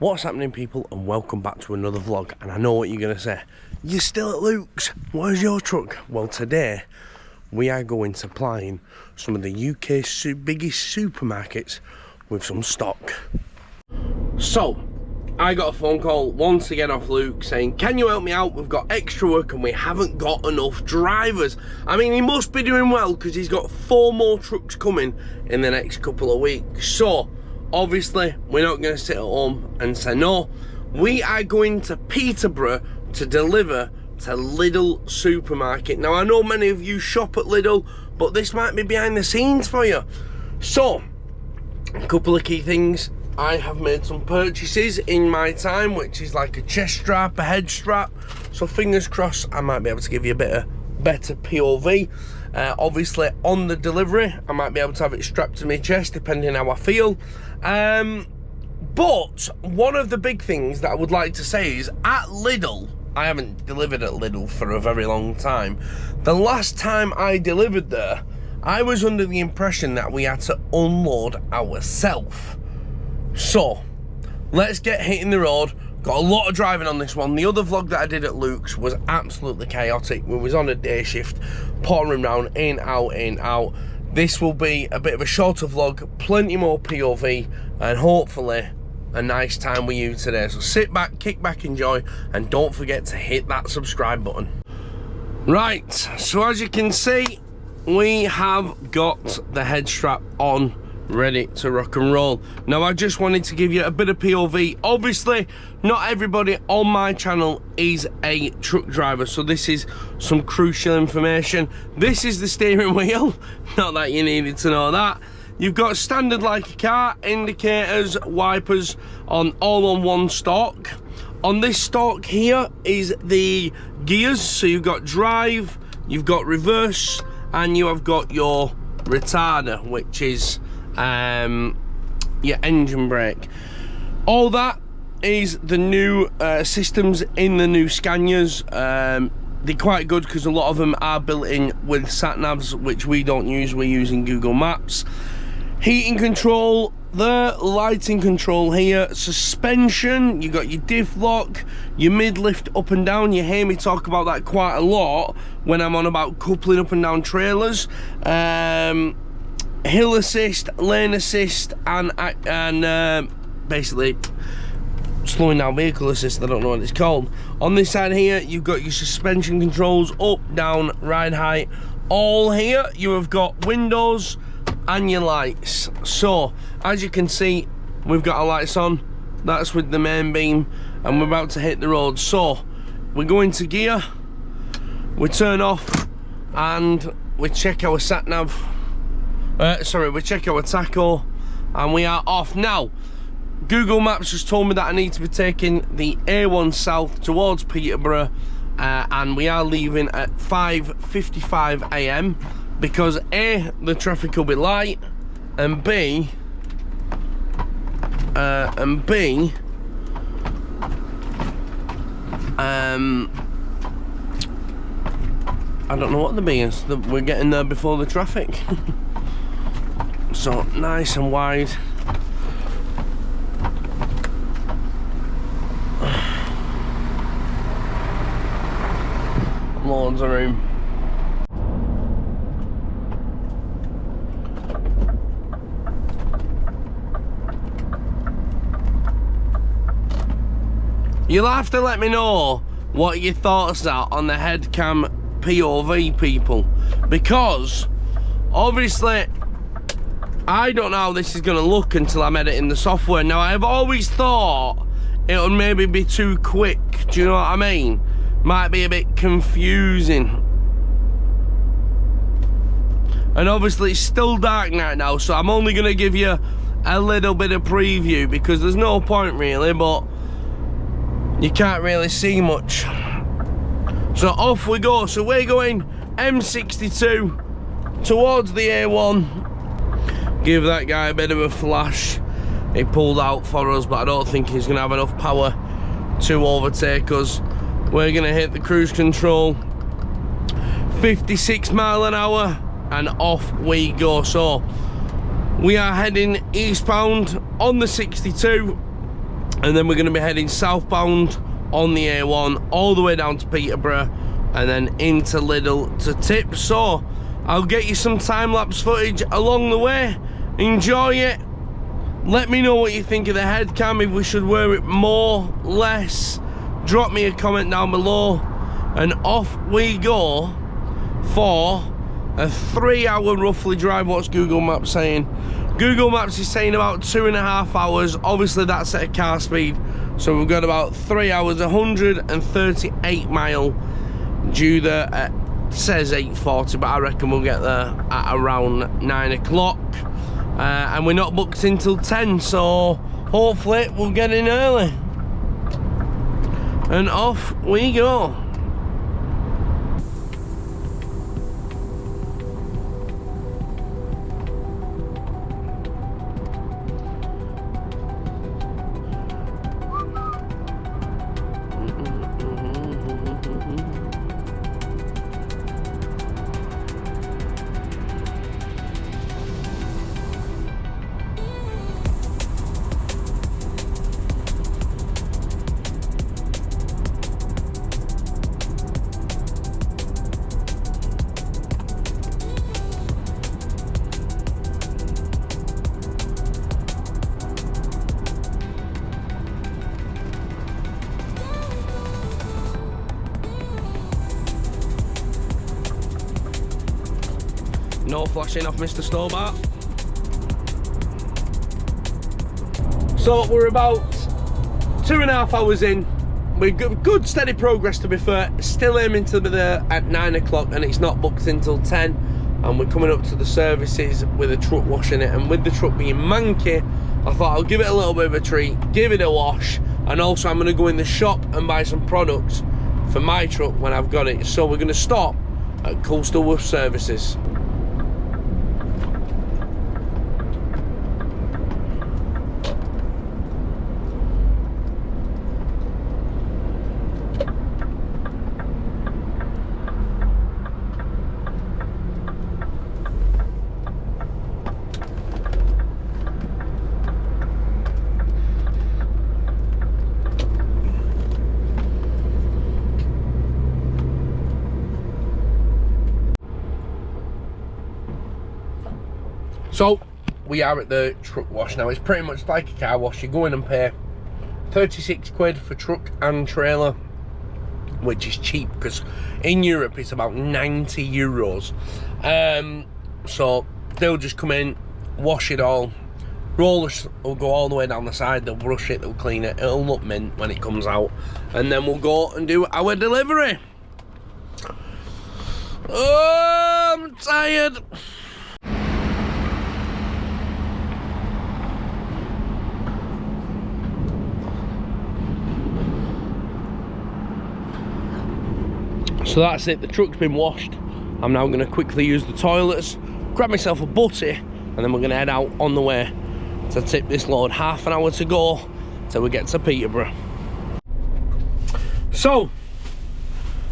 What's happening, people, and welcome back to another vlog. And I know what you're gonna say, you're still at Luke's, where's your truck? Well, today we are going supplying some of the UK's biggest supermarkets with some stock. So I got a phone call once again off Luke saying, can you help me out? We've got extra work and we haven't got enough drivers. I mean, he must be doing well because he's got 4 more trucks coming in the next couple of weeks. So obviously we're not going to sit at home and say no. We are going to Peterborough to deliver to Lidl supermarket. Now, I know many of you shop at Lidl, but this might be behind the scenes for you. So a couple of key things. I have made some purchases in my time, which is like a chest strap, a head strap. So fingers crossed I might be able to give you a bit of better POV. Obviously on the delivery I might be able to have it strapped to my chest depending how I feel. But one of the big things that I would like to say is at Lidl, I haven't delivered at Lidl for a very long time. The last time I delivered there, I was under the impression that we had to unload ourselves. So let's get hitting the road. Got a lot of driving on this one. The other vlog that I did at Luke's was absolutely chaotic. We was on a day shift, pouring around, in, out. This will be a bit of a shorter vlog, plenty more POV, and hopefully a nice time with you today. So sit back, kick back, enjoy, and don't forget to hit that subscribe button. Right, so as you can see, we have got the head strap on, ready to rock and roll. Now, I just wanted to give you a bit of POV. Obviously not everybody on my channel is a truck driver, so this is some crucial information. This is the steering wheel, not that you needed to know that. You've got standard like a car, indicators, wipers all on one stalk. On this stalk here is the gears, so you've got drive, you've got reverse, and you have got your retarder, which is your engine brake. All that is the new systems in the new Scanias. They're quite good because a lot of them are built in with sat navs, which we don't use. We're using Google Maps. Heating control there, lighting control here, suspension, you got your diff lock, your mid lift up and down. You hear me talk about that quite a lot when I'm on about coupling up and down trailers. Hill assist, lane assist, and basically slowing down vehicle assist. I don't know what it's called. On this side here, you've got your suspension controls, up, down, ride height. All here, you have got windows and your lights. So as you can see, we've got our lights on. That's with the main beam, and we're about to hit the road. So we go into gear, we turn off, and we check our sat nav. We check our tacho, and we are off. Now, Google Maps just told me that I need to be taking the A1 south towards Peterborough, and we are leaving at 5:55 AM because A, the traffic will be light, and B, I don't know what the B is. We're getting there before the traffic. So nice and wide. Loads of room. You'll have to let me know what your thoughts are on the head cam POV, people, because obviously I don't know how this is going to look until I'm editing the software. Now, I've always thought it would maybe be too quick. Do you know what I mean? Might be a bit confusing. And obviously it's still dark night now, so I'm only going to give you a little bit of preview because there's no point really, but you can't really see much. So off we go. So we're going M62 towards the A1. Give that guy a bit of a flash. He pulled out for us, but I don't think he's going to have enough power to overtake us. We're going to hit the cruise control, 56 mile an hour, and off we go. So we are heading eastbound on the 62. and then we're going to be heading southbound on the A1 all the way down to Peterborough and then into Lidl to tip. So I'll get you some time-lapse footage along the way. Enjoy it. Let me know what you think of the head cam, if we should wear it more, less. Drop me a comment down below, and off we go for a 3-hour roughly drive. What's Google Maps saying? Google Maps is saying about 2.5 hours. Obviously that's at a car speed, so we've got about 3 hours, 138 mile due there at, says 8:40, but I reckon we'll get there at around 9 o'clock. And we're not booked in till 10, so hopefully we'll get in early. And off we go. No flashing off Mr. Stobart. So we're about 2.5 hours in. We're good steady progress, to be fair. Still aiming to be there at 9 o'clock, and it's not booked until 10. And we're coming up to the services with a truck washing it, and with the truck being manky, I thought I'll give it a little bit of a treat, give it a wash, and also I'm going to go in the shop and buy some products for my truck when I've got it. So we're going to stop at Coastal Wolf Services. So we are at the truck wash now. It's pretty much like a car wash. You go in and pay 36 quid for truck and trailer, which is cheap because in Europe it's about 90 euros. So they'll just come in, wash it all, rollers will go all the way down the side, they'll brush it, they'll clean it, it'll look mint when it comes out, and then we'll go and do our delivery. Oh, I'm tired. So that's it, the truck's been washed. I'm now going to quickly use the toilets, grab myself a butty, and then we're going to head out on the way to tip this load. Half an hour to go till we get to Peterborough. So,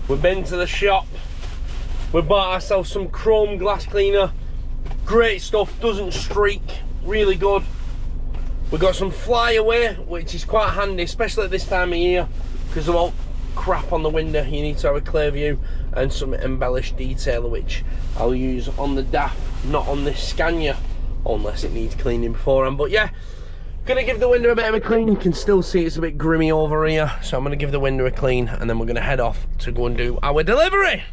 we've been to the shop. We bought ourselves some chrome glass cleaner. Great stuff, doesn't streak, really good. We got some flyaway, which is quite handy, especially at this time of year, because of all crap on the window. You need to have a clear view, and some embellished detailer, which I'll use on the DAF, not on this Scania, unless it needs cleaning beforehand. But yeah, gonna give the window a bit of a clean. You can still see it's a bit grimy over here, so I'm gonna give the window a clean, and then we're gonna head off to go and do our delivery.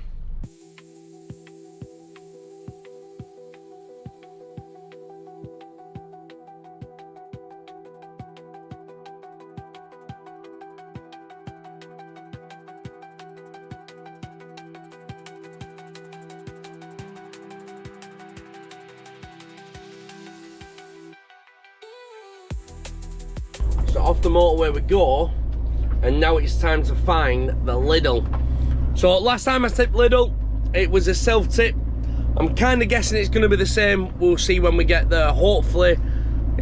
So off the motorway we go, and now it's time to find the Lidl. So last time I tipped Lidl, it was a self-tip. I'm kind of guessing it's going to be the same. We'll see when we get there, hopefully.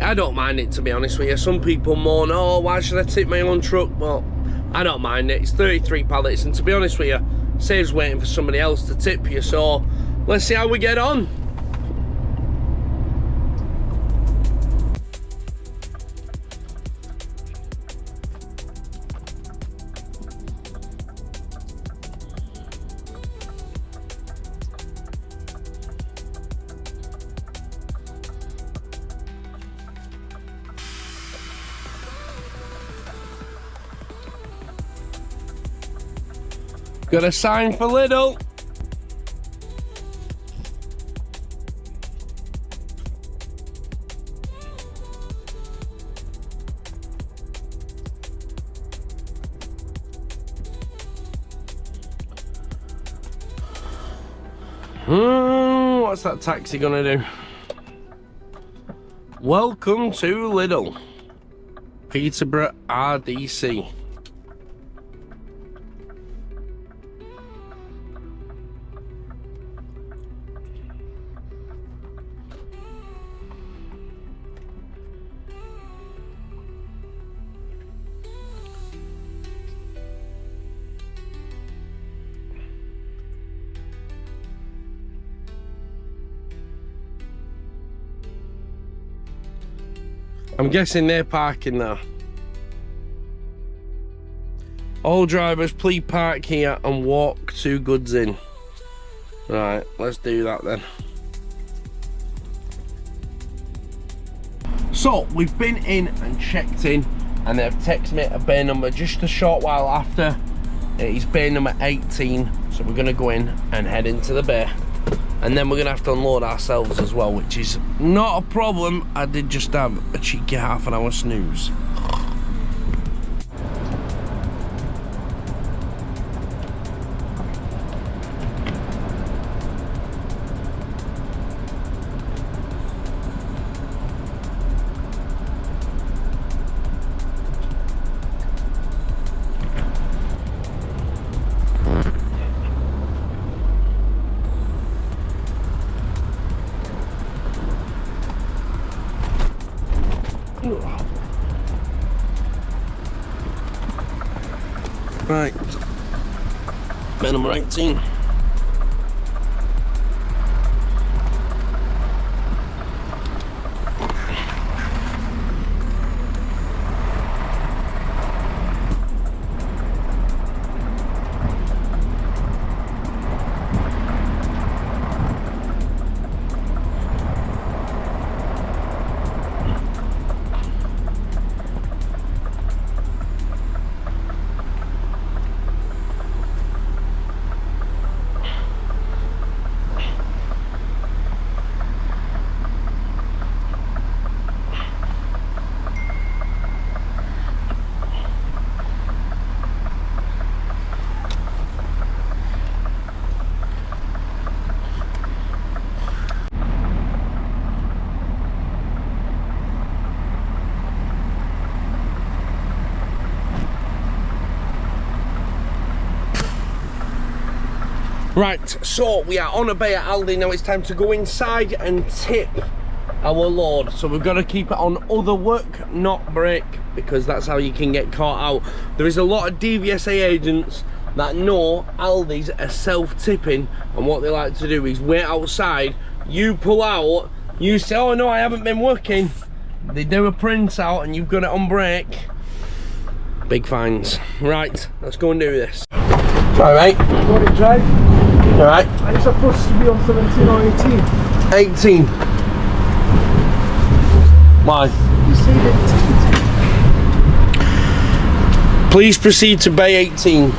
I don't mind it, to be honest with you. Some people moan, oh, why should I tip my own truck? Well, I don't mind it. It's 33 pallets, and to be honest with you, saves waiting for somebody else to tip you. So let's see how we get on. Got a sign for Lidl. What's that taxi gonna do? Welcome to Lidl, Peterborough RDC. I'm guessing they're parking there. All drivers, please park here and walk 2 goods in. Right, let's do that then. So, we've been in and checked in, and they've texted me a bay number just a short while after. It is bay number 18, so we're gonna go in and head into the bay. And then we're gonna have to unload ourselves as well, which is not a problem. I did just have a cheeky half an hour snooze. Right, bay number 18. Right, so we are on a bay at Aldi now. It's time to go inside and tip our load. So we've got to keep it on other work, not brake, because that's how you can get caught out. There is a lot of DVSA agents that know Aldi's are self-tipping, and what they like to do is wait outside, you pull out, you say, oh no, I haven't been working. They do a print out and you've got it on brake. Big fines. Right, let's go and do this. Sorry mate. Morning drive. Alright. Are you supposed to be on 17 or 18? 18. Why? You said 18. Please proceed to bay 18. You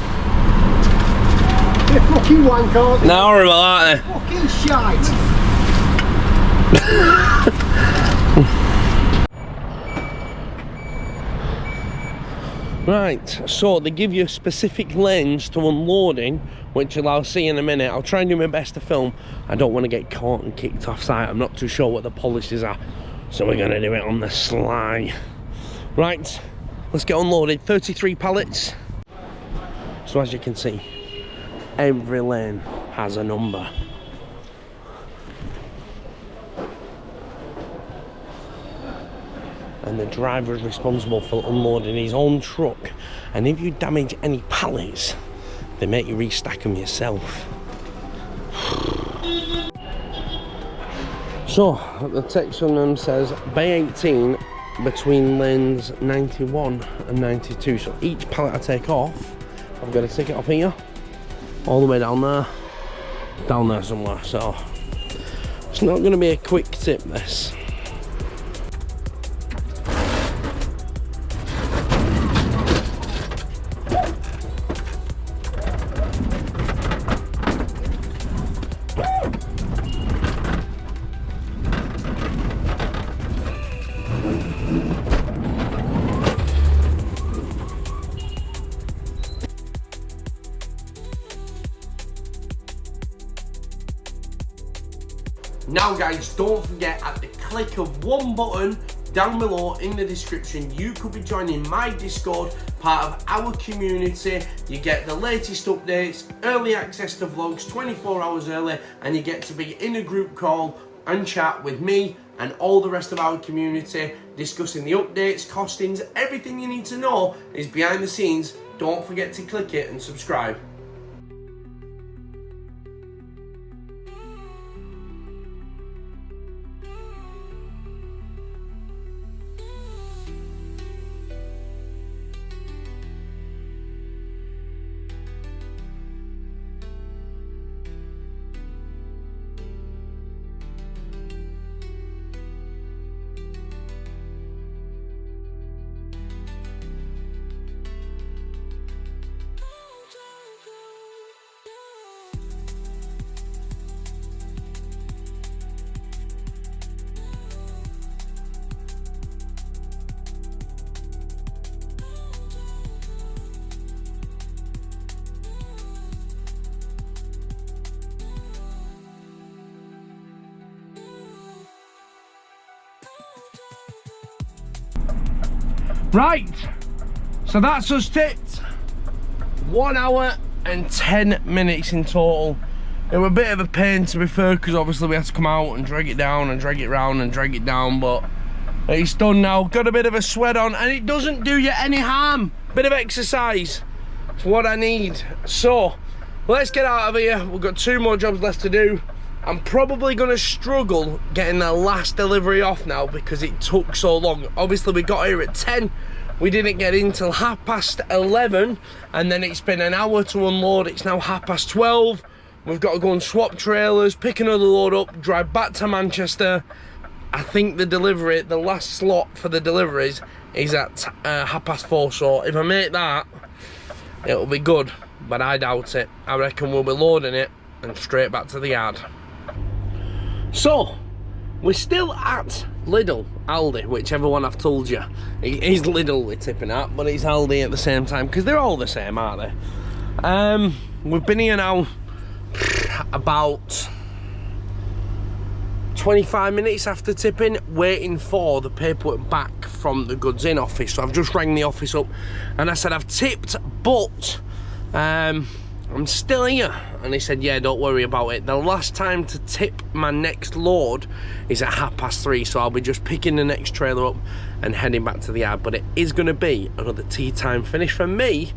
fucking wanker. Now we're about that. Fucking shite. Right, so they give you specific lanes to unloading, which I'll see in a minute. I'll try and do my best to film. I don't want to get caught and kicked off site. I'm not too sure what the policies are, so we're going to do it on the sly. Right, let's get unloaded. 33 pallets. So as you can see, every lane has a number. And the driver is responsible for unloading his own truck, and if you damage any pallets, they make you restack them yourself. So the text from them says bay 18 between lanes 91 and 92. So each pallet I take off, I've got to take it off here all the way down there somewhere. So it's not going to be a quick tip, this. Now guys, don't forget, at the click of one button down below in the description, you could be joining my Discord, part of our community. You get the latest updates, early access to vlogs 24 hours early, and you get to be in a group call and chat with me and all the rest of our community, discussing the updates, costings, everything you need to know is behind the scenes. Don't forget to click it and subscribe. Right, so that's us tipped. 1 hour and 10 minutes in total. It was a bit of a pain, to be fair, because obviously we had to come out and drag it down and drag it round and drag it down, but it's done now. Got a bit of a sweat on, and it doesn't do you any harm. Bit of exercise, it's what I need. So let's get out of here. We've got 2 more jobs left to do. I'm probably going to struggle getting the last delivery off now because it took so long. Obviously we got here at 10, we didn't get in till 11:30, and then it's been an hour to unload. It's now 12:30. We've got to go and swap trailers, pick another load up, drive back to Manchester. I think the last slot for the deliveries is at 4:30, so if I make that, it'll be good, but I doubt it. I reckon we'll be loading it and straight back to the yard. So, we're still at Lidl, Aldi, whichever one I've told you. It is Lidl we're tipping at, but it's Aldi at the same time, because they're all the same, aren't they? We've been here now about 25 minutes after tipping, waiting for the paperwork back from the goods in office. So I've just rang the office up and I said I've tipped, but I'm still here, and he said, yeah, don't worry about it. The last time to tip my next load is at 3:30, so I'll be just picking the next trailer up and heading back to the yard. But it is going to be another tea time finish for me,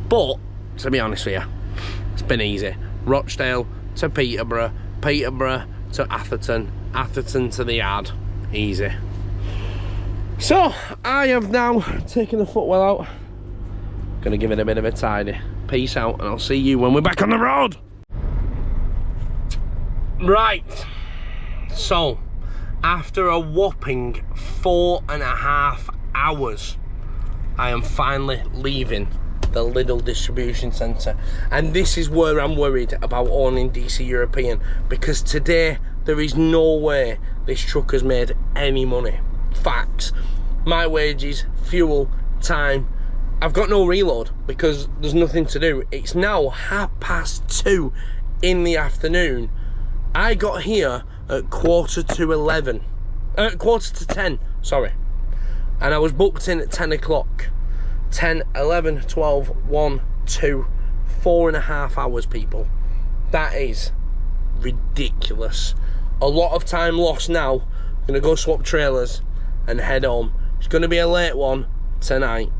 but to be honest with you, it's been easy. Rochdale to Peterborough, Peterborough to Atherton, Atherton to the yard, easy. So I have now taken the footwell out, gonna give it a bit of a tidy. Peace out, and I'll see you when we're back on the road. Right, so after a whopping 4.5 hours, I am finally leaving the Lidl distribution centre, and this is where I'm worried about owning DC European, because today there is no way this truck has made any money. Facts. My wages, fuel, time, I've got no reload because there's nothing to do. It's now 2:30 in the afternoon. I got here at 10:45, sorry. And I was booked in at 10 o'clock. 10, 11, 12, 1, 2, 4.5 hours, people. That is ridiculous. A lot of time lost now. I'm gonna go swap trailers and head home. It's gonna be a late one tonight.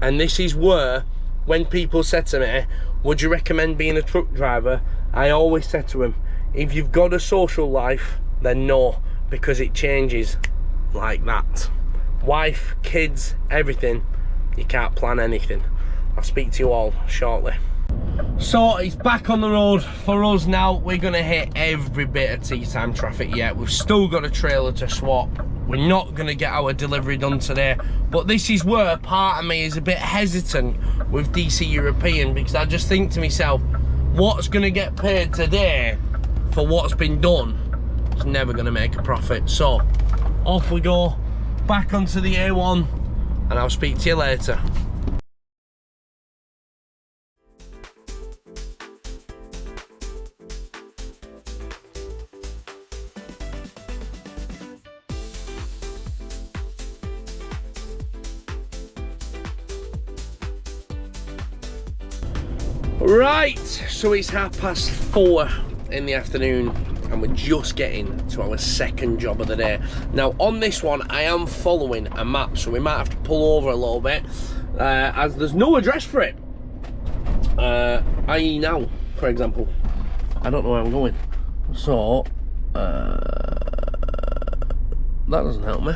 And this is where, when people said to me, would you recommend being a truck driver? I always said to them, if you've got a social life, then no, because it changes like that. Wife, kids, everything, you can't plan anything. I'll speak to you all shortly. So it's back on the road for us now. We're gonna hit every bit of tea time traffic yet. We've still got a trailer to swap. We're not gonna get our delivery done today, but this is where part of me is a bit hesitant with DC European, because I just think to myself, what's gonna get paid today for what's been done? It's never gonna make a profit. So off we go, back onto the A1, and I'll speak to you later. Right, so it's 4:30 in the afternoon and we're just getting to our second job of the day. Now on this one I am following a map, so we might have to pull over a little bit as there's no address for it. I.e. now, for example, I don't know where I'm going, so that doesn't help me.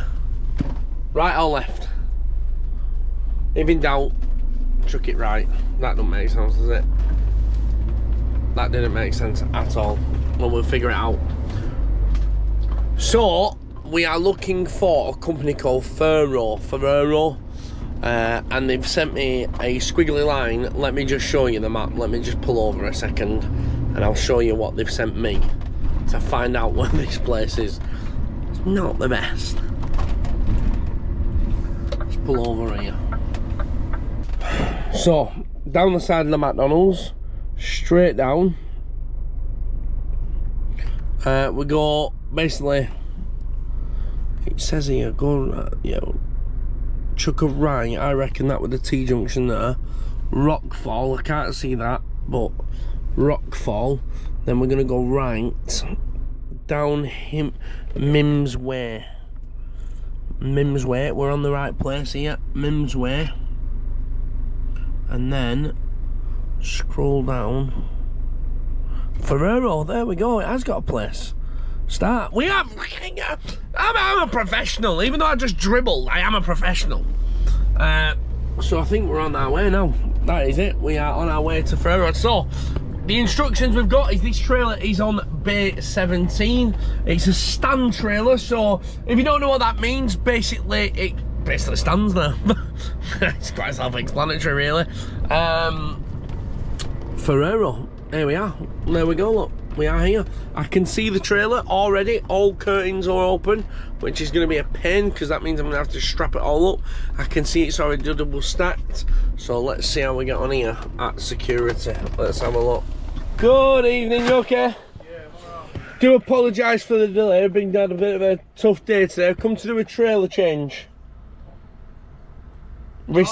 Right or left? If in doubt, chuck it right. That doesn't make sense, does it? That didn't make sense at all. Well, we'll figure it out. So we are looking for a company called Ferrero, and they've sent me a squiggly line. Let me just show you the map. Let me just pull over a second and I'll show you what they've sent me to find out where this place is. It's not the best. Let's pull over here. So down the side of the McDonald's, straight down, we go, basically it says here, go, chuck a right. I reckon that with the T-junction there, Rockfall, I can't see that, but Rockfall. Then we're gonna go right down Mims Way. We're on the right place here. Mims Way, and then scroll down. Ferrero, there we go. It has got a place. Start. We are. I'm a professional, even though I just dribbled. I am a professional. So I think we're on our way now. That is it. We are on our way to Ferrero. So the instructions we've got is this trailer is on bay 17. It's a stand trailer. So if you don't know what that means, basically it stands there. It's quite self-explanatory, really. Ferrero. Here we are. There we go, look. We are here. I can see the trailer already. All curtains are open, which is going to be a pain because that means I'm going to have to strap it all up. I can see it's already double stacked. So let's see how we get on here at security. Let's have a look. Good evening, you okay? Yeah, alright. Do apologise for the delay. I've been down a bit of a tough day today. I've come to do a trailer change. Right,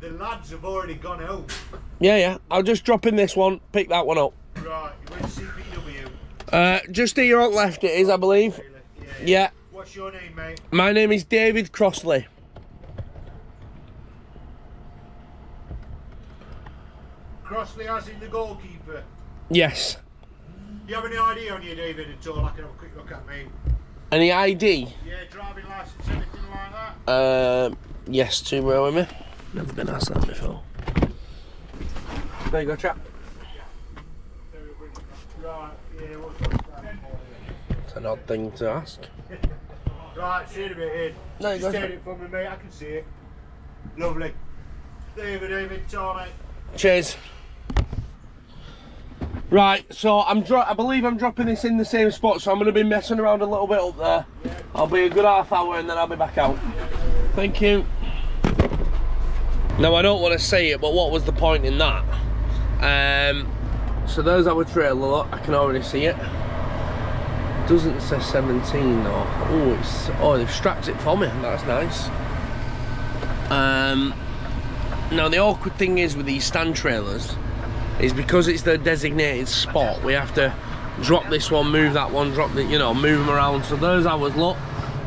the lads have already gone out. Yeah. I'll just drop in this one, pick that one up. Right, you went to CPW? Just here on left it is, I believe. Yeah. What's your name, mate? My name is David Crossley. Crossley as in the goalkeeper? Yes. Do you have any ID on you, David, at all? I can have a quick look at me. Any ID? Yeah, driving licence, anything like that? Yes, two row with me. Never been asked that before. There you go, chap. Right, yeah, what's that for you? It's an odd thing to ask. Right, see it a bit in. There you go, Just chap. take it from me, mate, I can see it. Lovely. David, Tommy. Cheers. Right, so I believe I'm dropping this in the same spot, so I'm going to be messing around a little bit up there. Yeah. I'll be a good half hour and then I'll be back out. Yeah. Thank you. Now I don't want to say it, but what was the point in that? So there's our trailer, look, I can already see it. Doesn't say 17 though. Oh, they've strapped it for me, that's nice. Now the awkward thing is with these stand trailers is because it's the designated spot, we have to drop this one, move that one, drop the, move them around. So there's ours, look.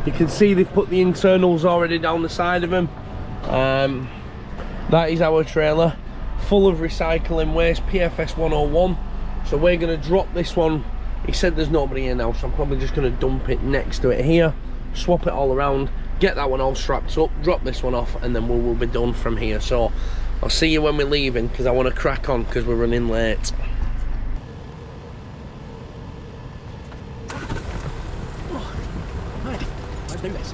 You can see they've put the internals already down the side of them. That is our trailer, full of recycling waste, PFS 101. So we're gonna drop this one. He said there's nobody here now, so I'm probably just gonna dump it next to it here, swap it all around, get that one all strapped up, drop this one off, and then we will be done from here. So I'll see you when we're leaving, because I want to crack on because we're running late. Oh, hi. Nice doing this.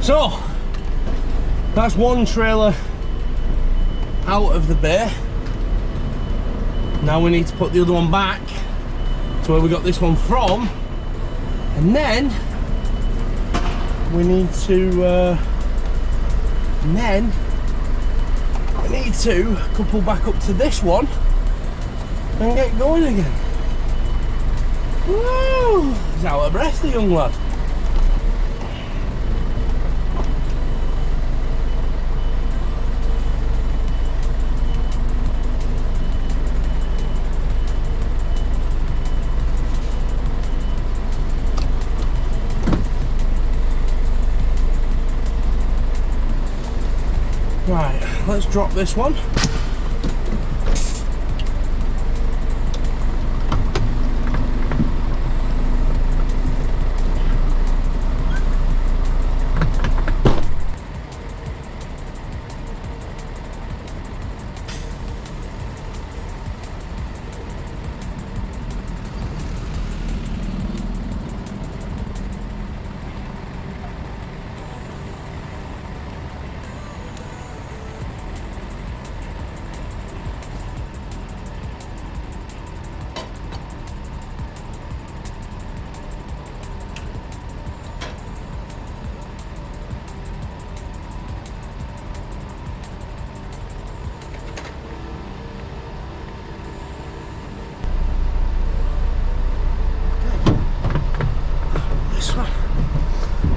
So that's one trailer out of the bay. Now we need to put the other one back to where we got this one from, and then we need to couple back up to this one and get going again. Woo! He's out of breath, the young lad. Right, let's drop this one.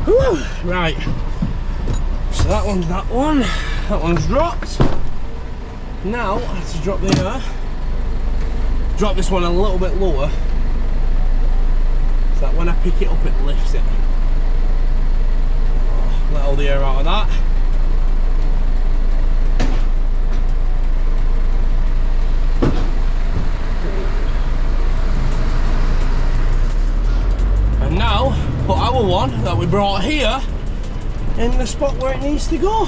Whew. Right, so that one's dropped. Now I have to drop this one a little bit lower so that when I pick it up it lifts it. Let all the air out of that. And now put our one that we brought here in the spot where it needs to go.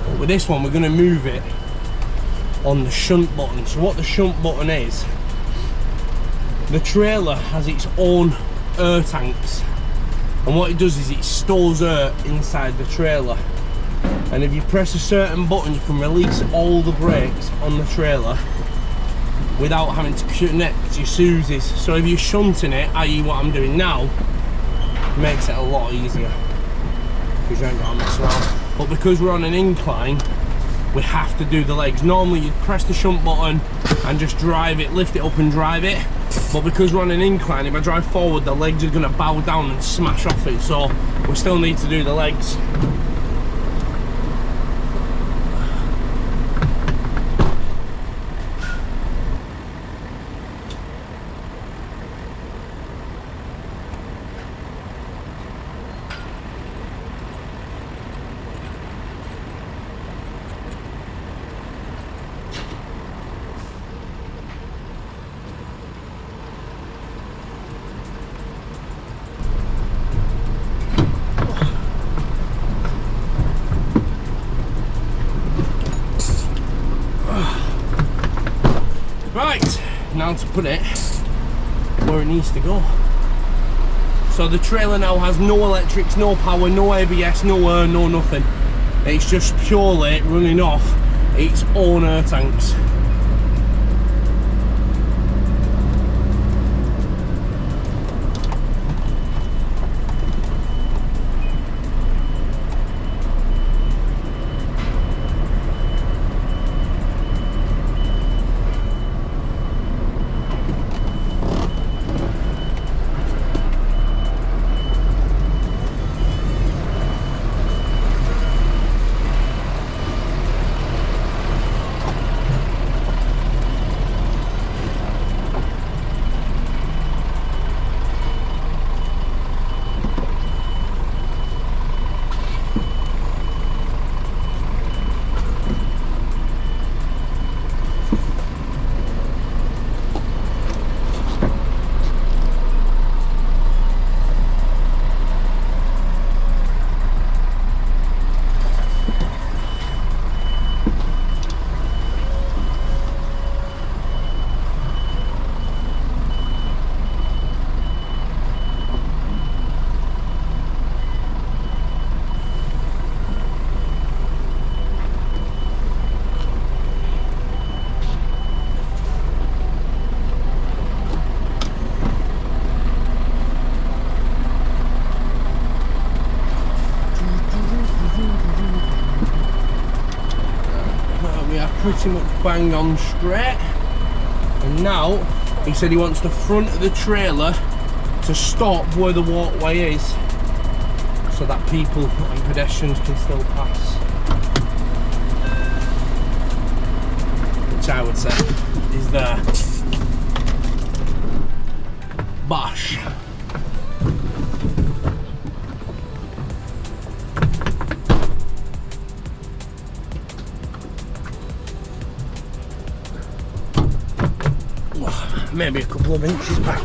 But with this one we're going to move it on the shunt button. So what the shunt button is, the trailer has its own air tanks. And what it does is it stores air inside the trailer, and if you press a certain button you can release all the brakes on the trailer without having to connect your Suzies. So if you're shunting it, i.e. what I'm doing now, it makes it a lot easier because you ain't got to mess around. But because we're on an incline, we have to do the legs. Normally you'd press the shunt button and just drive it, lift it up and drive it. But because we're on an incline, if I drive forward, the legs are going to bow down and smash off it. So we still need to do the legs. Right, now to put it where it needs to go. So the trailer now has no electrics, no power, no ABS, no air, no nothing. It's just purely running off its own air tanks. pretty much bang on straight. And now, he said he wants the front of the trailer to stop where the walkway is, so that people and pedestrians can still pass. Which I would say is there. Bosh. Maybe a couple of inches back.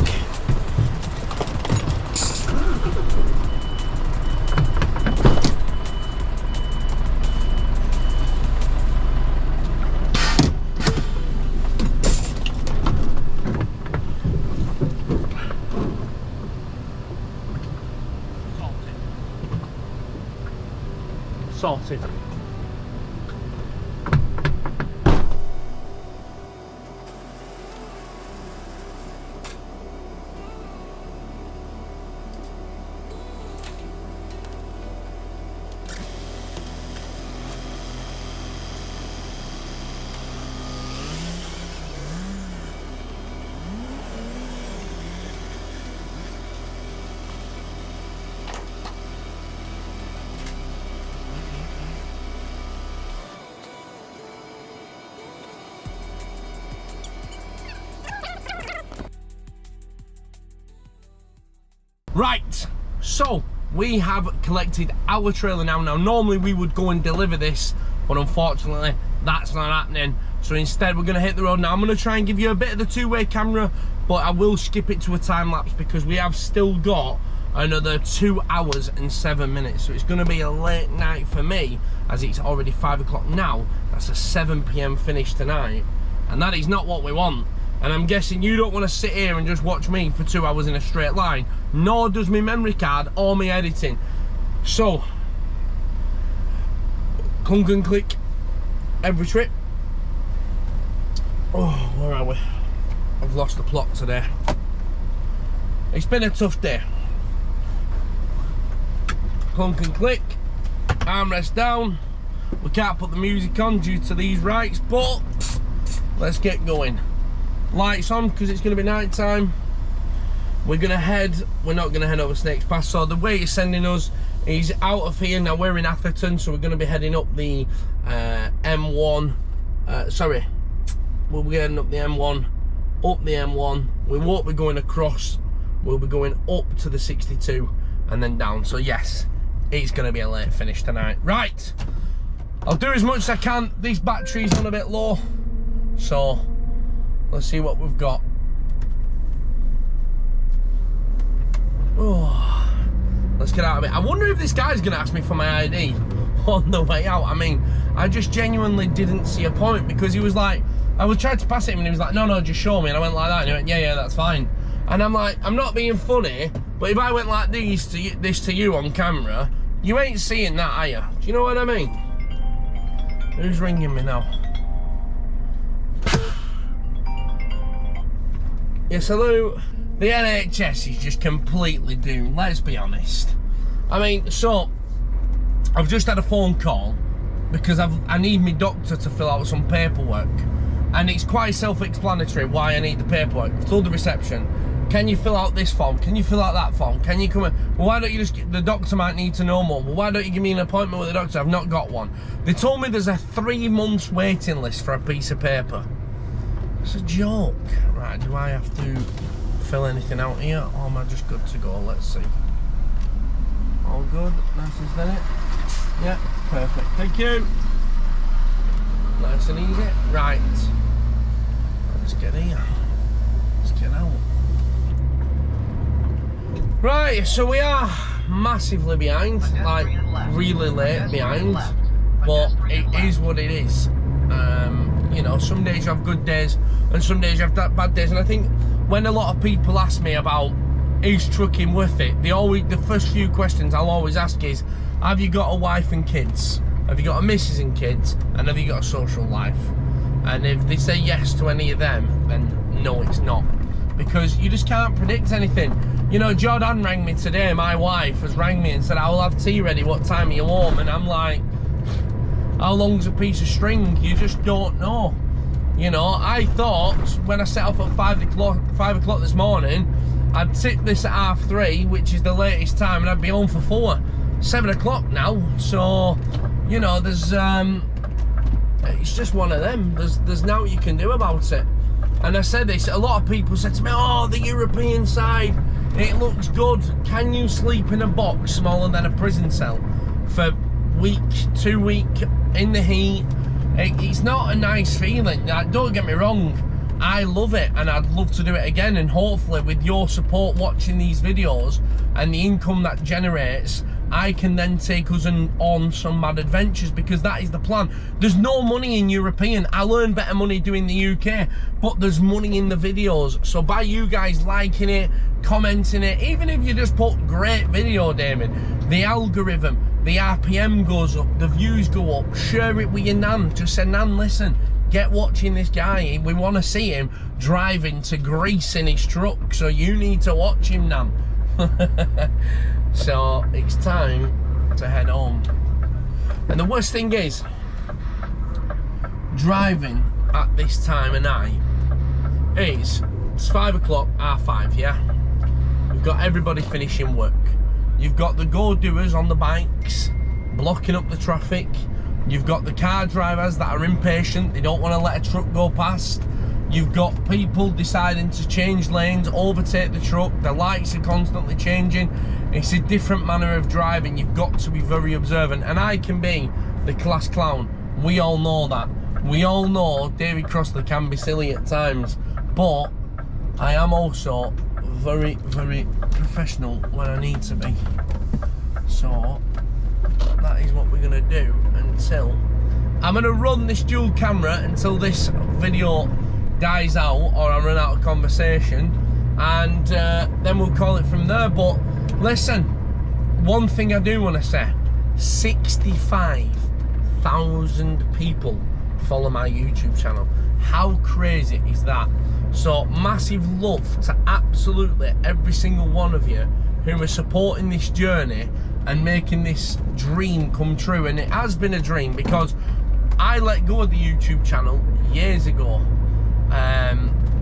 Sorted. Right, so we have collected our trailer now. Now normally we would go and deliver this, but unfortunately that's not happening. So instead we're going to hit the road now. I'm going to try and give you a bit of the two-way camera, but I will skip it to a time lapse because we have still got another 2 hours and 7 minutes. So it's going to be a late night for me, as it's already 5 o'clock now. That's a 7 PM finish tonight, and that is not what we want. And I'm guessing you don't want to sit here and just watch me for 2 hours in a straight line, nor does my memory card or my editing. So, clunk and click every trip. Oh, where are we? I've lost the plot today. It's been a tough day. Clunk and click, armrest down. We can't put the music on due to these rights, but let's get going. Lights on because it's going to be night time. We're not going to head over Snakes Pass. So the way it's sending us is out of here. Now we're in Atherton, so we're going to be heading up the M1. We'll be heading up the M1, We won't be going across. We'll be going up to the 62 and then down. So yes, it's going to be a late finish tonight. Right, I'll do as much as I can. This battery's on a bit low, so let's see what we've got. Oh, let's get out of it. I wonder if this guy's going to ask me for my ID on the way out. I mean, I just genuinely didn't see a point, because he was like, I was trying to pass it him and he was like, no, just show me. And I went like that and he went, yeah, that's fine. And I'm like, I'm not being funny, but if I went like this to you on camera, you ain't seeing that, are you? Do you know what I mean? Who's ringing me now? Yes, hello. The NHS is just completely doomed, let's be honest. I mean, so I've just had a phone call because I need my doctor to fill out some paperwork, and it's quite self-explanatory why I need the paperwork. I've told the reception, can you fill out this form? Can you fill out that form? Can you come in? Well, why don't you just, the doctor might need to know more. Well, why don't you give me an appointment with the doctor? I've not got one. They told me there's a 3 months waiting list for a piece of paper. It's a joke. Right, do I have to fill anything out here, or am I just good to go? Let's see. All good, nice and steady. Yeah, perfect, thank you. Nice and easy. Right, let's get here. Let's get out. Right, so we are massively behind, like really late behind, but it is what it is. You know, some days you have good days and some days you have bad days, and I think when a lot of people ask me about is trucking worth it, the first few questions I'll always ask is, have you got a wife and kids? Have you got a missus and kids? And have you got a social life? And if they say yes to any of them, then no, it's not. Because you just can't predict anything. You know, Jordan rang me today, my wife has rang me and said, I will have tea ready, what time are you home? And I'm like, how long's a piece of string? You just don't know. You know, I thought when I set off at 5 o'clock this morning, I'd tip this at 3:30, which is the latest time, and I'd be home for 4. 7 o'clock now, so you know, there's it's just one of them. There's nothing you can do about it. And I said this, a lot of people said to me, oh, the European side, it looks good. Can you sleep in a box smaller than a prison cell for week, 2 weeks in the heat? It's not a nice feeling. Don't get me wrong, I love it and I'd love to do it again, and hopefully with your support watching these videos and the income that generates, I can then take us on some mad adventures, because that is the plan. There's no money in European. I'll earn better money doing the UK, but there's money in the videos. So by you guys liking it, commenting it, even if you just put great video, Damien, the algorithm, the RPM goes up, the views go up. Share it with your nan. Just say, Nan, listen, get watching this guy. We want to see him driving to Greece in his truck, so you need to watch him, Nan. So it's time to head home. And the worst thing is, driving at this time of night it's 5 o'clock, 5:30, yeah? We've got everybody finishing work. You've got the go-doers on the bikes blocking up the traffic. You've got the car drivers that are impatient, they don't want to let a truck go past. You've got people deciding to change lanes, overtake the truck, the lights are constantly changing. It's a different manner of driving. You've got to be very observant, and I can be the class clown. We all know that. We all know David Crossley can be silly at times, but I am also very, very professional when I need to be. So that is what we're gonna do until I'm gonna run this dual camera until this video dies out or I run out of conversation, and then we'll call it from there. But listen, one thing I do want to say, 65,000 people follow my YouTube channel. How crazy is that? So massive love to absolutely every single one of you who are supporting this journey and making this dream come true. And it has been a dream, because I let go of the YouTube channel years ago.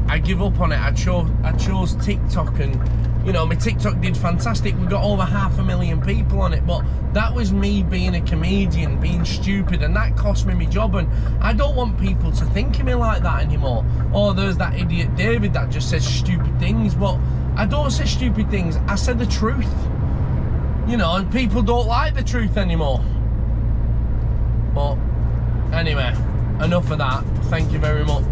I give up on it. I chose TikTok, and you know, my TikTok did fantastic. We got over 500,000 people on it, but that was me being a comedian, being stupid, and that cost me my job. And I don't want people to think of me like that anymore. Oh, there's that idiot David that just says stupid things. But I don't say stupid things, I said the truth. You know, and people don't like the truth anymore. But anyway, enough of that. Thank you very much.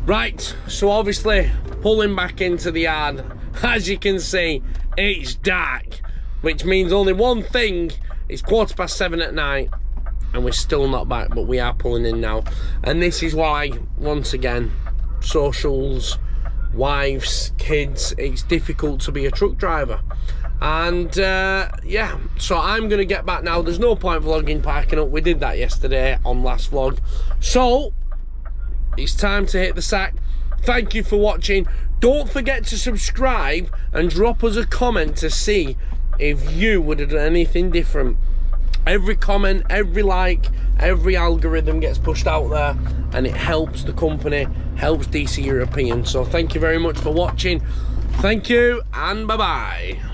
Right, so obviously pulling back into the yard, as you can see, it's dark, which means only one thing, it's 7:15 at night and we're still not back, but we are pulling in now. And this is why, once again, socials, wives, kids, it's difficult to be a truck driver. And yeah, so I'm gonna get back now. There's no point vlogging parking up, we did that yesterday on last vlog. So it's time to hit the sack. Thank you for watching. Don't forget to subscribe and drop us a comment to see if you would have done anything different. Every comment, every like, every algorithm gets pushed out there, and it helps the company, helps DC European. So thank you very much for watching. Thank you, and bye-bye.